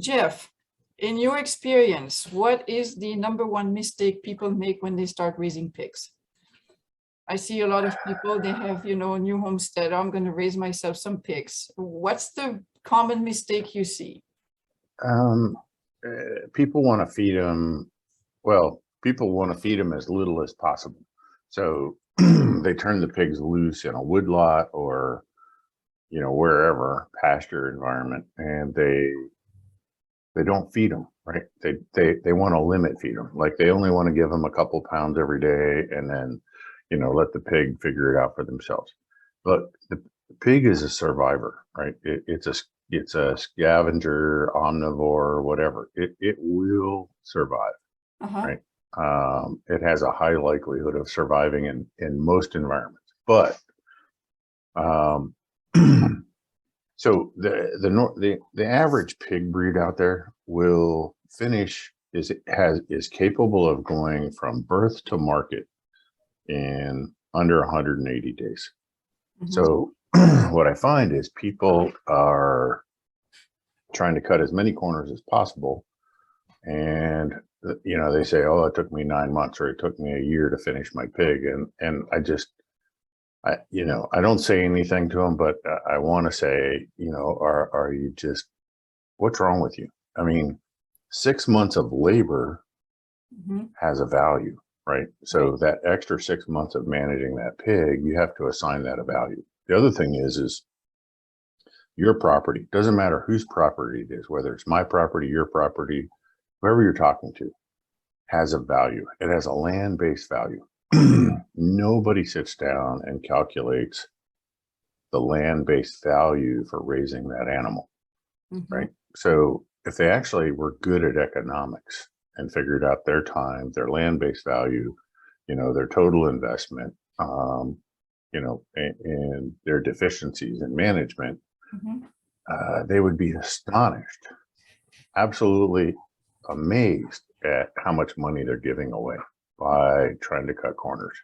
Jeff, in your experience, what is the #1 mistake people make when they start raising pigs? I see a lot of people, they have, a new homestead. I'm going to raise myself some pigs. What's the common mistake you see? People want to feed them. Well, people want to feed them as little as possible. So they turn the pigs loose in a woodlot or, wherever, pasture environment, and they don't feed them, right? They want to limit feed them. Like they only want to give them a couple pounds every day and then, let the pig figure it out for themselves. But the pig is a survivor, right? It's a scavenger, omnivore, whatever. It will survive, right? It has a high likelihood of surviving in most environments. But so the average pig breed out there will finish is capable of going from birth to market in under 180 days. So what I find is people are trying to cut as many corners as possible, and they say, oh, it took me 9 months or it took me a year to finish my pig, and I don't say anything to them, but I want to say, are you just, what's wrong with you? I mean, 6 months of labor has a value, right? So that extra 6 months of managing that pig, you have to assign that a value. The other thing is your property. Doesn't matter whose property it is, whether it's my property, your property, whoever you're talking to, has a value. It has a land-based value. Nobody sits down and calculates the land-based value for raising that animal, right? So if they actually were good at economics and figured out their time, their land-based value, their total investment, and their deficiencies in management, they would be astonished, absolutely amazed at how much money they're giving away by trying to cut corners.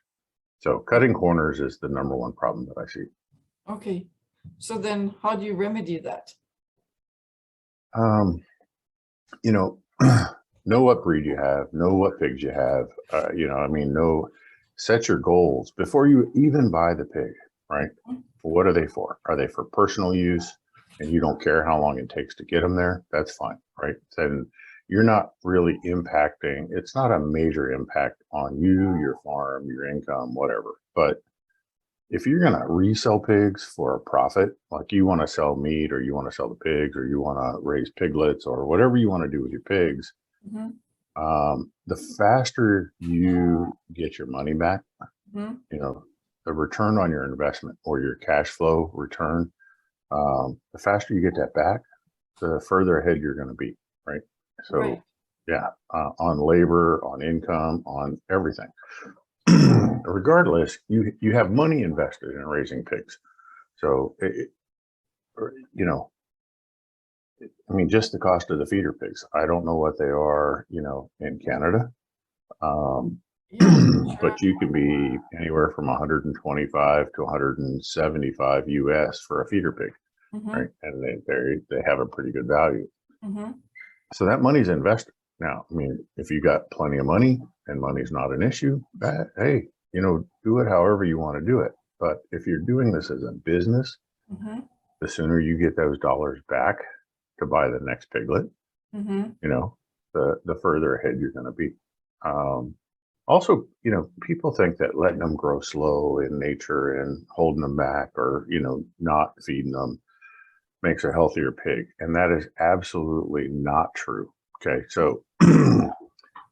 So cutting corners is the #1 problem that I see. Okay. So then how do you remedy that? Know what breed you have, know what pigs you have, set your goals before you even buy the pig, right? What are they for? Are they for personal use and you don't care how long it takes to get them there? That's fine, right? Then you're not really impacting, it's not a major impact on you, your farm, your income, whatever. But if you're going to resell pigs for a profit, like you want to sell meat or you want to sell the pigs or you want to raise piglets or whatever you want to do with your pigs, the faster you get your money back, the return on your investment or your cash flow return, the faster you get that back, the further ahead you're going to be, right? So on labor, on income, on everything. Regardless, you have money invested in raising pigs. So, just the cost of the feeder pigs. I don't know what they are, in Canada. But you can be anywhere from 125 to 175 US for a feeder pig, right? And they have a pretty good value. So that money's invested. Now, if you got plenty of money and money's not an issue, hey, do it however you want to do it. But if you're doing this as a business, the sooner you get those dollars back to buy the next piglet, the further ahead you're going to be. Also, people think that letting them grow slow in nature and holding them back or, not feeding them makes a healthier pig. And that is absolutely not true. Okay. So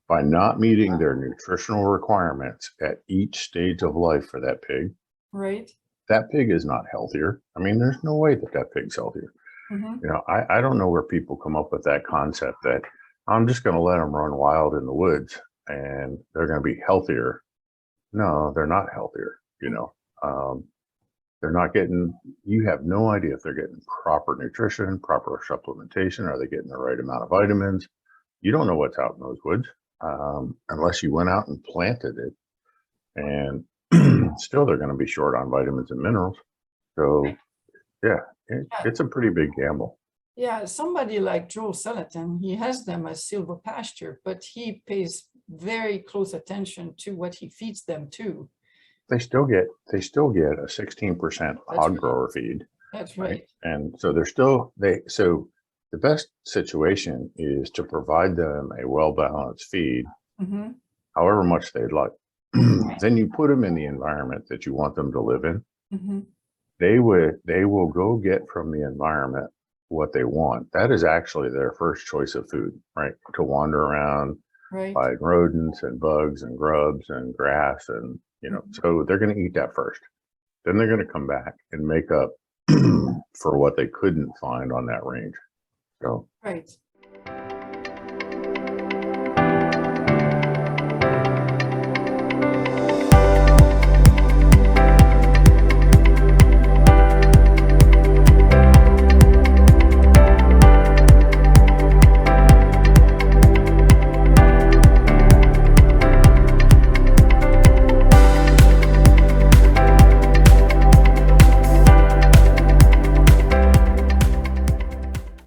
by not meeting their nutritional requirements at each stage of life for that pig, right, that pig is not healthier. There's no way that pig's healthier. I don't know where people come up with that concept that I'm just going to let them run wild in the woods and they're going to be healthier. No, they're not healthier. They're not getting, you have no idea if they're getting proper nutrition, proper supplementation. Are they getting the right amount of vitamins? You don't know what's out in those woods unless you went out and planted it. And still they're going to be short on vitamins and minerals. So yeah, it's a pretty big gamble. Yeah, somebody like Joel Salatin, he has them as silver pasture, but he pays very close attention to what he feeds them too. They still get a 16% That's hog right. grower feed, That's right? right. And so they're still so the best situation is to provide them a well-balanced feed, Mm-hmm. however much they'd like. Then you put them in the environment that you want them to live in. Mm-hmm. They will go get from the environment what they want. That is actually their first choice of food, right? To wander around, Right. find rodents and bugs and grubs and grass, and so they're going to eat that first. Then they're going to come back and make up for what they couldn't find on that range. So Right.